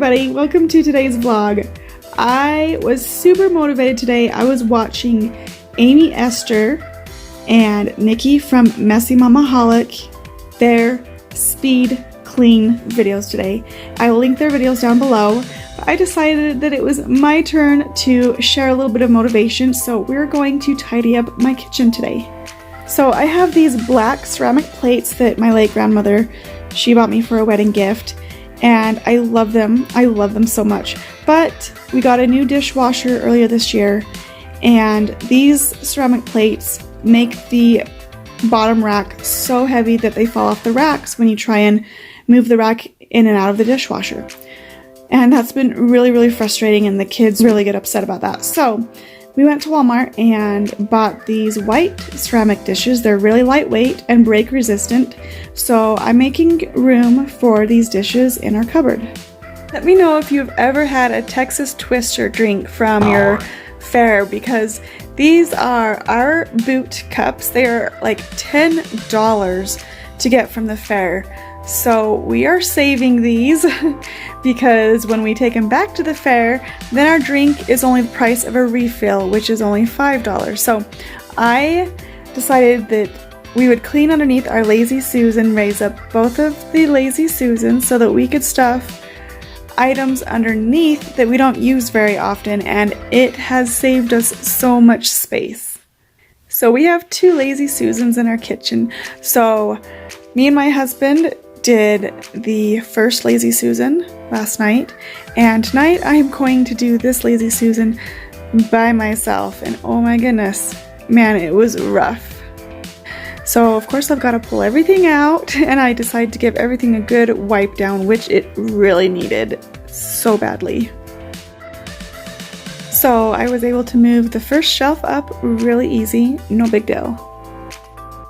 everybody, welcome to today's vlog. I was super motivated today. I was watching Amy Esther and Nikki from Messy Mamaholic, their speed clean videos today. I will link their videos down below. I decided that it was my turn to share a little bit of motivation, so we're going to tidy up my kitchen today. So I have these black ceramic plates that my late grandmother, she bought me for a wedding gift, and I love them. I love them so much. But we got a new dishwasher earlier this year, and these ceramic plates make the bottom rack so heavy that they fall off the racks when you try and move the rack in and out of the dishwasher. And that's been really frustrating, and the kids really get upset about that. So we went to Walmart and bought these white ceramic dishes. They're really lightweight and break resistant, so I'm making room for these dishes in our cupboard. Let me know if you've ever had a Texas Twister drink from your fair, because these are our boot cups. They are like $10 to get from the fair. So we are saving these because when we take them back to the fair, then our drink is only the price of a refill, which is only $5. So I decided that we would clean underneath our Lazy Susan, raise up both of the Lazy Susans so that we could stuff items underneath that we don't use very often, and it has saved us so much space. So we have two Lazy Susans in our kitchen. So me and my husband did the first Lazy Susan last night, and tonight I'm going to do this Lazy Susan by myself, and oh my goodness, man, it was rough. So of course I've got to pull everything out, and I decided to give everything a good wipe down, which it really needed so badly. So I was able to move the first shelf up really easy, no big deal.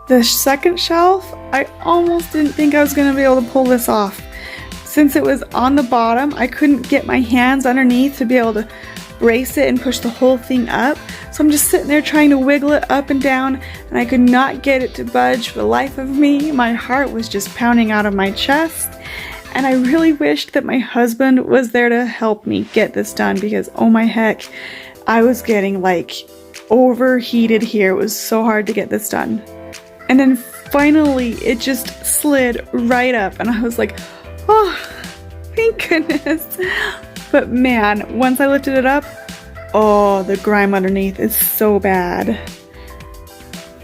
The second shelf, I almost didn't think I was going to be able to pull this off. Since it was on the bottom, I couldn't get my hands underneath to be able to brace it and push the whole thing up. So I'm just sitting there trying to wiggle it up and down, and I could not get it to budge for the life of me. My heart was just pounding out of my chest, and I really wished that my husband was there to help me get this done, because oh my heck, I was getting like overheated here. It was so hard to get this done. And then finally, it just slid right up, and I was like, oh, thank goodness. But man, once I lifted it up, oh, the grime underneath is so bad.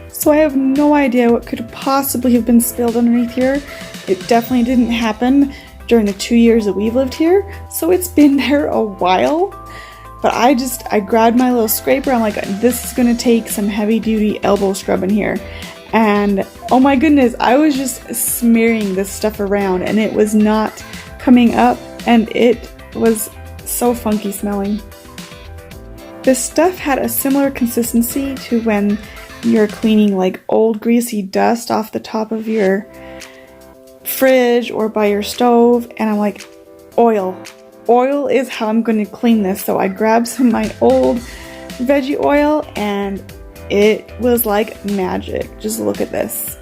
So I have no idea what could possibly have been spilled underneath here. It definitely didn't happen during the 2 years that we've lived here, so it's been there a while. But I grabbed my little scraper. I'm like, this is gonna take some heavy duty elbow scrubbing here. And oh my goodness, I was just smearing this stuff around, and it was not coming up, and it was so funky smelling. This stuff had a similar consistency to when you're cleaning like old greasy dust off the top of your fridge or by your stove, and I'm like, oil. Oil is how I'm going to clean this. So I grabbed some of my old veggie oil, and it was like magic. Just look at this.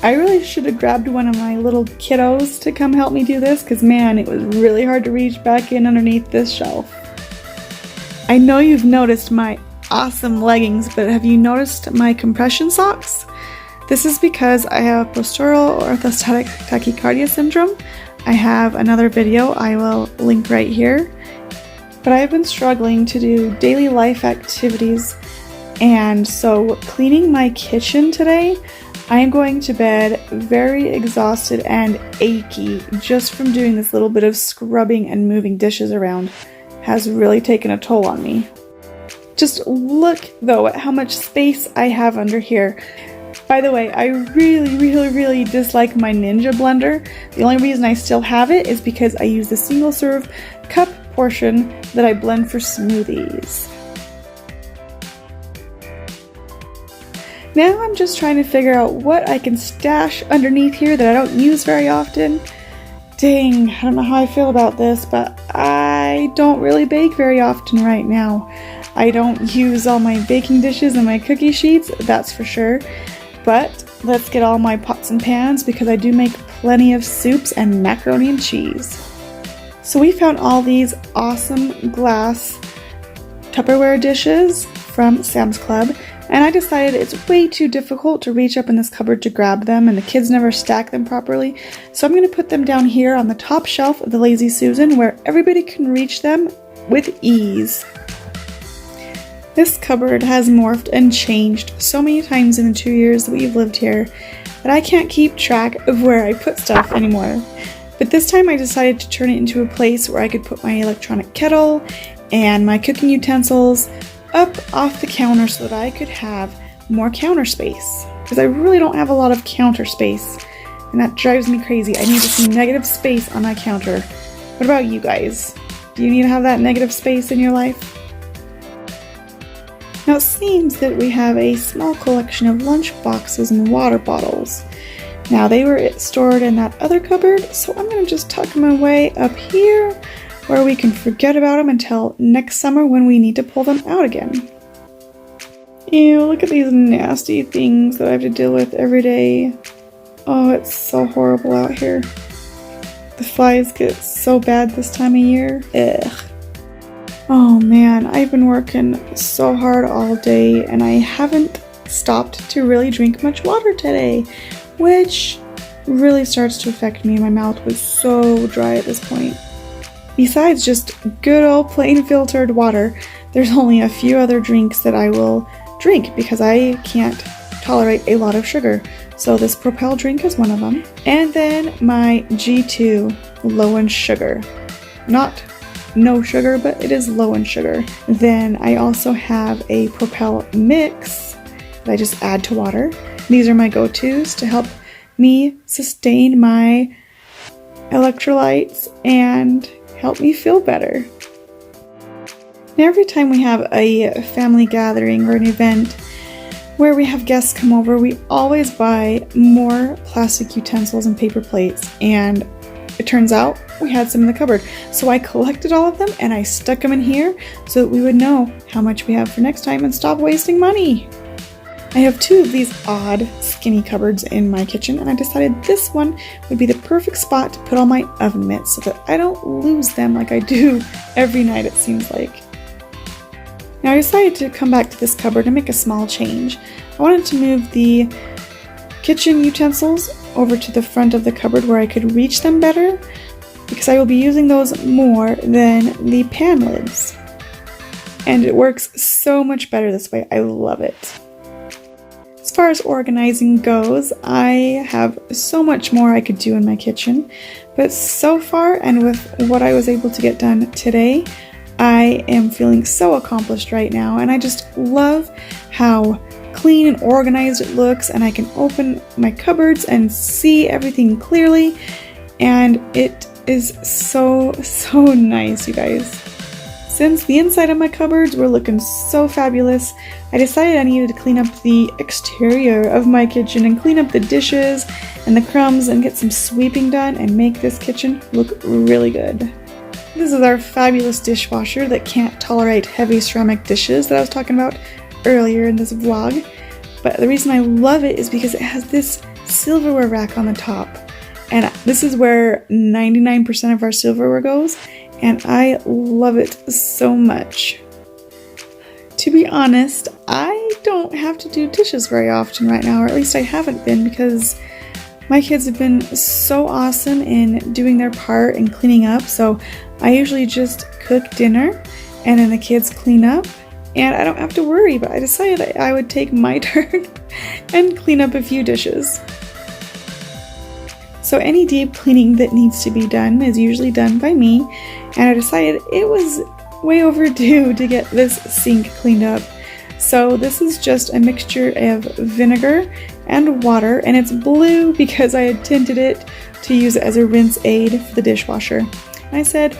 I really should have grabbed one of my little kiddos to come help me do this, because man, it was really hard to reach back in underneath this shelf. I know you've noticed my awesome leggings, but have you noticed my compression socks? This is because I have postural orthostatic tachycardia syndrome. I have another video I will link right here. But I've been struggling to do daily life activities, and so cleaning my kitchen today, I'm going to bed very exhausted and achy just from doing this little bit of scrubbing and moving dishes around. Has really taken a toll on me. Just look though at how much space I have under here. By the way, I really dislike my Ninja blender. The only reason I still have it is because I use the single serve cup portion that I blend for smoothies. Now I'm just trying to figure out what I can stash underneath here that I don't use very often. Dang, I don't know how I feel about this, but I don't really bake very often right now. I don't use all my baking dishes and my cookie sheets, that's for sure. But let's get all my pots and pans, because I do make plenty of soups and macaroni and cheese. So we found all these awesome glass Tupperware dishes from Sam's Club, and I decided it's way too difficult to reach up in this cupboard to grab them, and the kids never stack them properly, so I'm going to put them down here on the top shelf of the Lazy Susan where everybody can reach them with ease. This cupboard has morphed and changed so many times in the 2 years that we've lived here that I can't keep track of where I put stuff anymore. But this time I decided to turn it into a place where I could put my electronic kettle and my cooking utensils up off the counter so that I could have more counter space. Because I really don't have a lot of counter space, and that drives me crazy. I need some negative space on my counter. What about you guys? Do you need to have that negative space in your life? Now it seems that we have a small collection of lunch boxes and water bottles. Now they were stored in that other cupboard, so I'm going to just tuck them away up here where we can forget about them until next summer when we need to pull them out again. Ew, look at these nasty things that I have to deal with every day. Oh, it's so horrible out here. The flies get so bad this time of year. Ugh. Oh man, I've been working so hard all day and I haven't stopped to really drink much water today, which really starts to affect me. My mouth was so dry at this point. Besides just good old plain filtered water, there's only a few other drinks that I will drink because I can't tolerate a lot of sugar. So this Propel drink is one of them. And then my G2 low in sugar. Not no sugar, but it is low in sugar. Then I also have a Propel mix that I just add to water. These are my go-tos to help me sustain my electrolytes and help me feel better. Now, every time we have a family gathering or an event where we have guests come over, we always buy more plastic utensils and paper plates, and it turns out we had some in the cupboard. So I collected all of them and I stuck them in here so that we would know how much we have for next time and stop wasting money. I have two of these odd skinny cupboards in my kitchen, and I decided this one would be the perfect spot to put all my oven mitts so that I don't lose them like I do every night, it seems like. Now I decided to come back to this cupboard and make a small change. I wanted to move the kitchen utensils over to the front of the cupboard where I could reach them better, because I will be using those more than the pan lids. And it works so much better this way. I love it. As far as organizing goes, I have so much more I could do in my kitchen, but so far, and with what I was able to get done today, I am feeling so accomplished right now, and I just love how clean and organized it looks, and I can open my cupboards and see everything clearly, and it is so nice, you guys. Since the inside of my cupboards were looking so fabulous, I decided I needed to clean up the exterior of my kitchen and clean up the dishes and the crumbs and get some sweeping done and make this kitchen look really good. This is our fabulous dishwasher that can't tolerate heavy ceramic dishes that I was talking about earlier in this vlog. But the reason I love it is because it has this silverware rack on the top. And this is where 99% of our silverware goes. And I love it so much. To be honest, I don't have to do dishes very often right now, or at least I haven't been, because my kids have been so awesome in doing their part and cleaning up. So I usually just cook dinner and then the kids clean up, and I don't have to worry, but I decided I would take my turn and clean up a few dishes. So any deep cleaning that needs to be done is usually done by me, and I decided it was way overdue to get this sink cleaned up. So this is just a mixture of vinegar and water, and it's blue because I had tinted it to use it as a rinse aid for the dishwasher. And I said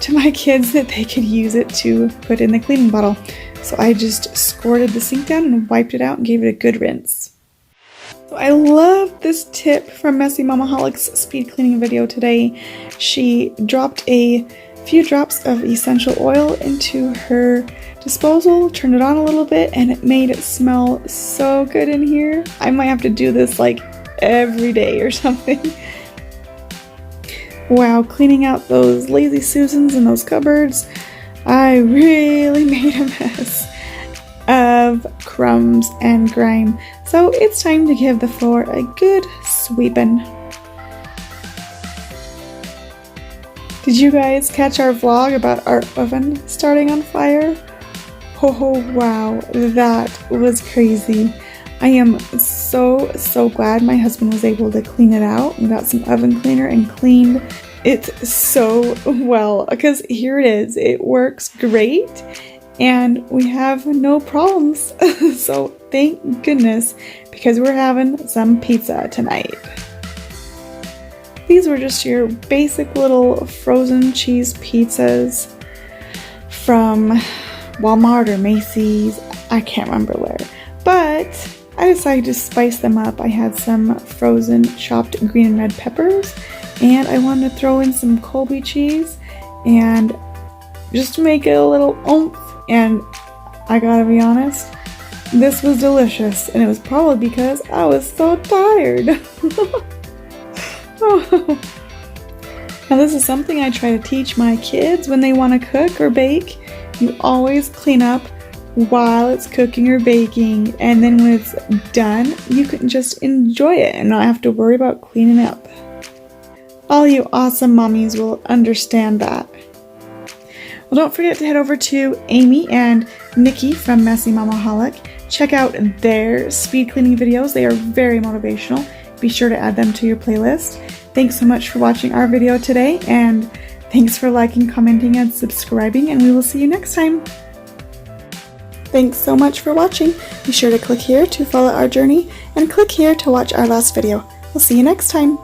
to my kids that they could use it to put in the cleaning bottle. So I just squirted the sink down and wiped it out and gave it a good rinse. So I love this tip from Messy Mamaholic's speed cleaning video today. She dropped a few drops of essential oil into her disposal, turned it on a little bit, and it made it smell so good in here. I might have to do this like every day or something. Wow, cleaning out those lazy Susans in those cupboards, I really made a mess of crumbs and grime. So it's time to give the floor a good sweeping. Did you guys catch our vlog about our oven starting on fire? Oh wow, that was crazy. I am so glad my husband was able to clean it out and got some oven cleaner and cleaned it so well, because here it is. It works great and we have no problems. So thank goodness, because we're having some pizza tonight. These were just your basic little frozen cheese pizzas from Walmart or Macy's. I can't remember where, but I decided to spice them up. I had some frozen chopped green and red peppers, and I wanted to throw in some Colby cheese and just to make it a little oomph. And I gotta be honest, this was delicious, and it was probably because I was so tired. Now this is something I try to teach my kids when they want to cook or bake. You always clean up while it's cooking or baking, and then when it's done, you can just enjoy it and not have to worry about cleaning up. All you awesome mommies will understand that. Well, don't forget to head over to Amy and Nikki from Messy Mamaholic. Check out their speed cleaning videos. They are very motivational. Be sure to add them to your playlist. Thanks so much for watching our video today, and thanks for liking, commenting, and subscribing, and we will see you next time. Thanks so much for watching. Be sure to click here to follow our journey, and click here to watch our last video. We'll see you next time.